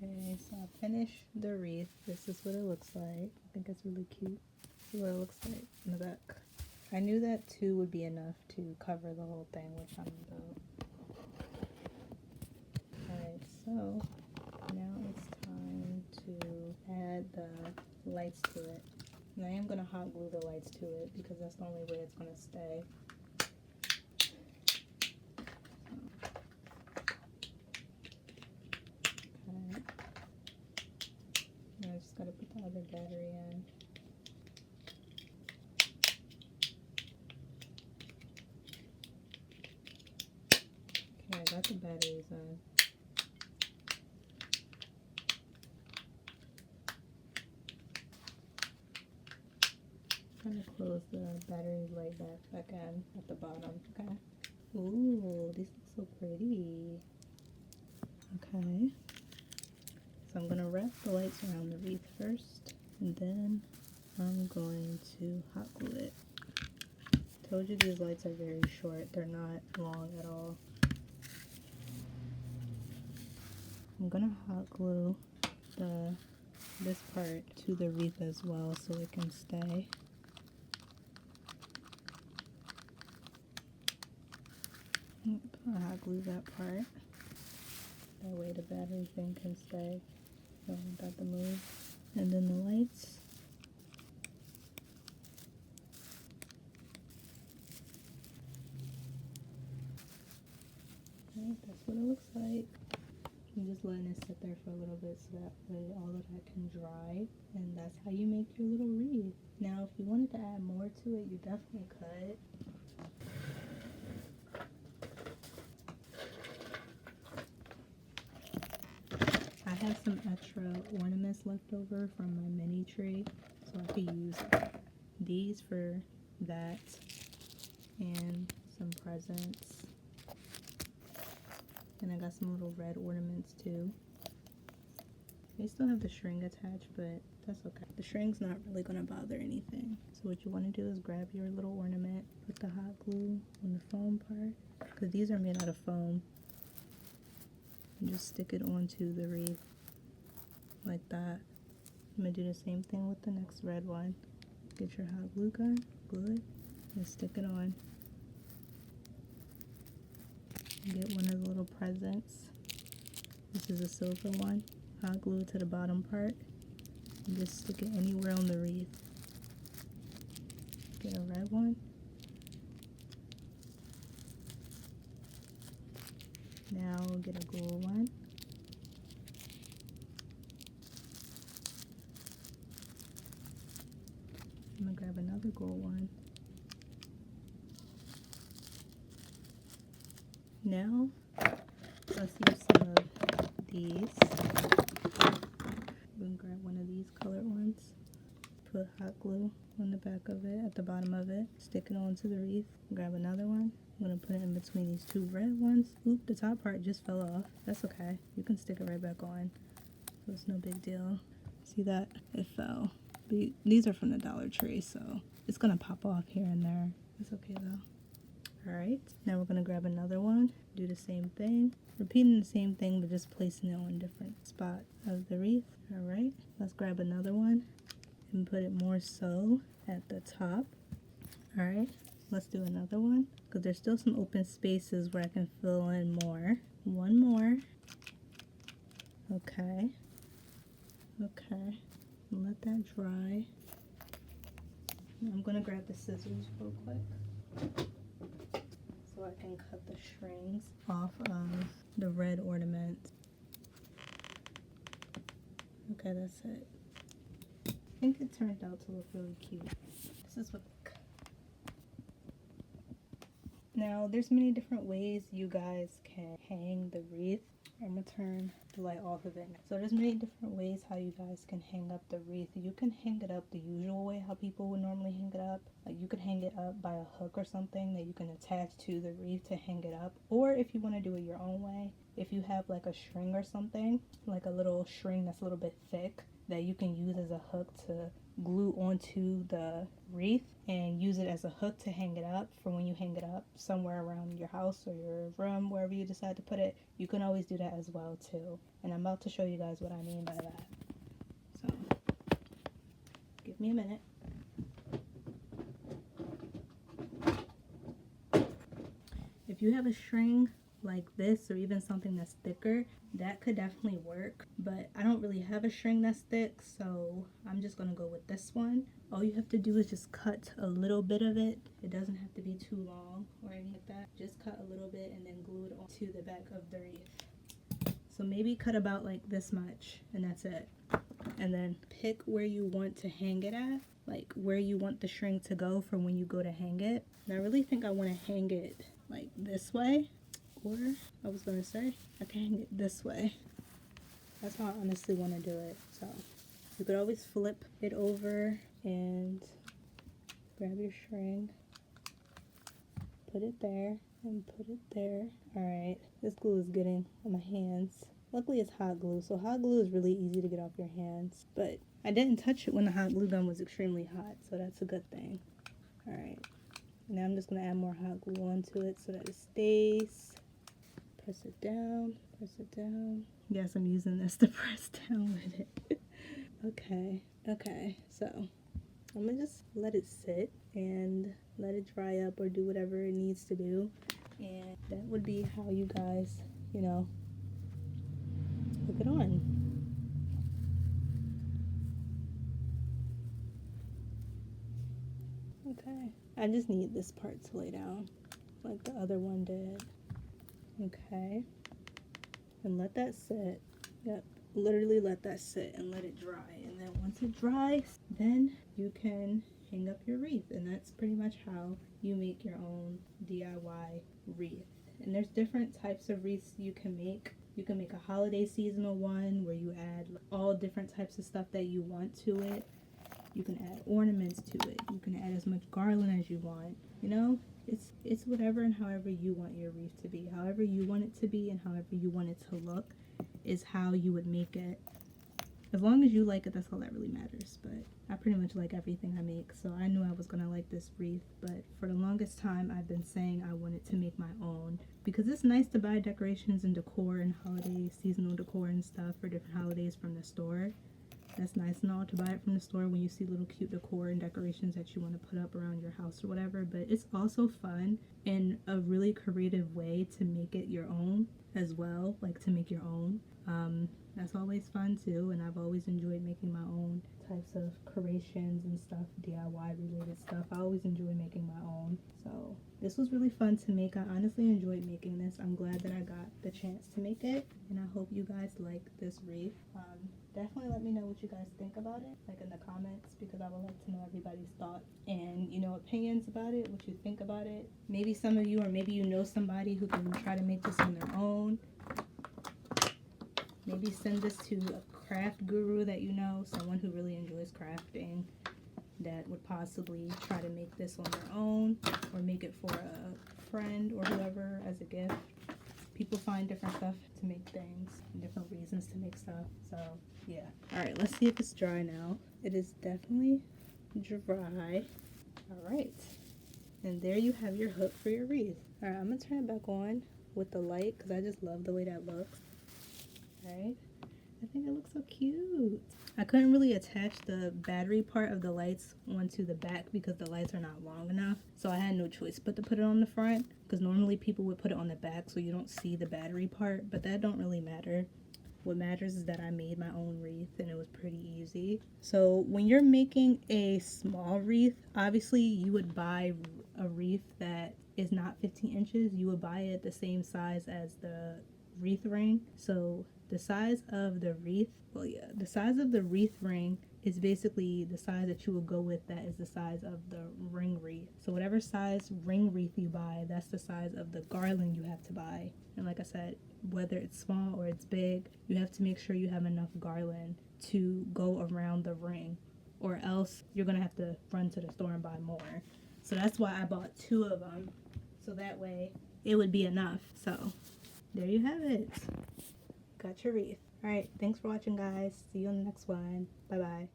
Okay, so I finished the wreath. This is what it looks like. I think it's really cute. This is what it looks like in the back. I knew that 2 would be enough to cover the whole thing, which I'm about. Alright, so now it's time to add the lights to it. And I am going to hot glue the lights to it because that's the only way it's going to stay. Okay. Now I just got to put the other battery in. Okay, I got the batteries in. I'm going to close the battery light back in at the bottom, okay? Ooh, these look so pretty. Okay. So I'm going to wrap the lights around the wreath first, and then I'm going to hot glue it. Told you these lights are very short. They're not long at all. I'm going to hot glue this part to the wreath as well so it can stay. I'll hot glue that part. That way the battery thing can stay. Don't got to move. And then the lights. Okay, that's what it looks like. I'm just letting it sit there for a little bit so that way all of that can dry. And that's how you make your little wreath. Now if you wanted to add more to it, you definitely could. I have some extra ornaments left over from my mini tree, so I could use these for that and some presents. And I got some little red ornaments too. They still have the string attached, but that's okay. The string's not really gonna bother anything. So what you want to do is grab your little ornament, put the hot glue on the foam part, because these are made out of foam. And just stick it onto the wreath like that. I'm gonna do the same thing with the next red one. Get your hot glue gun, glue it, and stick it on. Get one of the little presents. This is a silver one. Hot glue it to the bottom part. And just stick it anywhere on the wreath. Get a red one. Now get a gold one. I'm gonna grab another gold one. Now let's use some of these. I'm gonna grab one of these colored ones. Put hot glue on the back of it, at the bottom of it. Stick it onto the wreath. Grab another one. I'm gonna put it in between these 2 red ones. Oop, the top part just fell off. That's okay. You can stick it right back on. So it's no big deal. See that? It fell. But these are from the Dollar Tree, so it's gonna pop off here and there. It's okay though. Alright, now we're gonna grab another one. Do the same thing. Repeating the same thing, but just placing it on a different spot of the wreath. Alright, let's grab another one and put it more so at the top. Alright, let's do another one because there's still some open spaces where I can fill in more. One more. Okay. Okay. Let that dry. Now I'm gonna grab the scissors real quick so I can cut the strings off of the red ornament. Okay, that's it. I think it turned out to look really cute. This is what. Now, there's many different ways you guys can hang the wreath. I'm gonna turn the light off of it. So there's many different ways how you guys can hang up the wreath. You can hang it up the usual way how people would normally hang it up. Like you could hang it up by a hook or something that you can attach to the wreath to hang it up. Or if you want to do it your own way, if you have like a string or something, like a little string that's a little bit thick that you can use as a hook to glue onto the wreath and use it as a hook to hang it up for when you hang it up somewhere around your house or your room, wherever you decide to put it, you can always do that as well too. And I'm about to show you guys what I mean by that. So give me a minute. If you have a string like this or even something that's thicker, that could definitely work, but I don't really have a string that's thick, so I'm just gonna go with this one. All you have to do is just cut a little bit of it. It doesn't have to be too long or anything like that. Just cut a little bit and then glue it onto the back of the wreath. So maybe cut about like this much and that's it. And then pick where you want to hang it at, like where you want the string to go for when you go to hang it. And I really think I want to hang it like this way, or I was gonna say I can hang it this way. That's how I honestly want to do it. So you could always flip it over and grab your string, put it there and put it there. Alright, this glue is getting on my hands. Luckily it's hot glue, so hot glue is really easy to get off your hands, but I didn't touch it when the hot glue gun was extremely hot, so that's a good thing. Alright, now I'm just going to add more hot glue onto it so that it stays. Press it down, press it down. Yes, I'm using this to press down with it. Okay, so I'm going to just let it sit and let it dry up or do whatever it needs to do. And that would be how you guys, you know, hook it on. Okay, I just need this part to lay down like the other one did. Okay, and let that sit. Yep, literally let that sit and let it dry. And then once it dries, then you can hang up your wreath. And that's pretty much how you make your own DIY wreath. And there's different types of wreaths you can make. You can make a holiday seasonal one where you add all different types of stuff that you want to it. You can add ornaments to it. You can add as much garland as you want. You know, it's whatever and however you want your wreath to be. However you want it to be and however you want it to look is how you would make it. As long as you like it, that's all that really matters. But I pretty much like everything I make, so I knew I was gonna like this wreath. But for the longest time, I've been saying I wanted to make my own because it's nice to buy decorations and decor and holiday seasonal decor and stuff for different holidays from the store. That's nice and all to buy it from the store when you see little cute decor and decorations that you want to put up around your house or whatever, but it's also fun and a really creative way to make it your own as well, like to make your own. That's always fun too, and I've always enjoyed making my own types of creations and stuff, DIY related stuff. I always enjoy making my own, so this was really fun to make. I honestly enjoyed making this. I'm glad that I got the chance to make it, and I hope you guys like this wreath. Definitely let me know what you guys think about it, like in the comments, because I would like to know everybody's thoughts and, you know, opinions about it, what you think about it. Maybe some of you, or maybe you know somebody who can try to make this on their own. Maybe send this to a craft guru that you know, someone who really enjoys crafting, that would possibly try to make this on their own or make it for a friend or whoever as a gift. People find different stuff to make things, different reasons to make stuff, so yeah. Alright, let's see if it's dry now. It is definitely dry. Alright, and there you have your hook for your wreath. Alright, I'm going to turn it back on with the light because I just love the way that looks. Alright, I think it looks so cute. I couldn't really attach the battery part of the lights onto the back because the lights are not long enough, so I had no choice but to put it on the front, because normally people would put it on the back so you don't see the battery part, but that don't really matter. What matters is that I made my own wreath and it was pretty easy. So when you're making a small wreath, obviously you would buy a wreath that is not 15 inches. You would buy it the same size as the wreath ring. So the size of the wreath, the size of the wreath ring is basically the size that you would go with. That is the size of the ring wreath. So whatever size ring wreath you buy, that's the size of the garland you have to buy. And like I said, whether it's small or it's big, you have to make sure you have enough garland to go around the ring, or else you're gonna have to run to the store and buy more. So that's why I bought 2 of them, so that way it would be enough. So there you have it. Got your wreath. Alright, thanks for watching, guys. See you on the next one. Bye bye.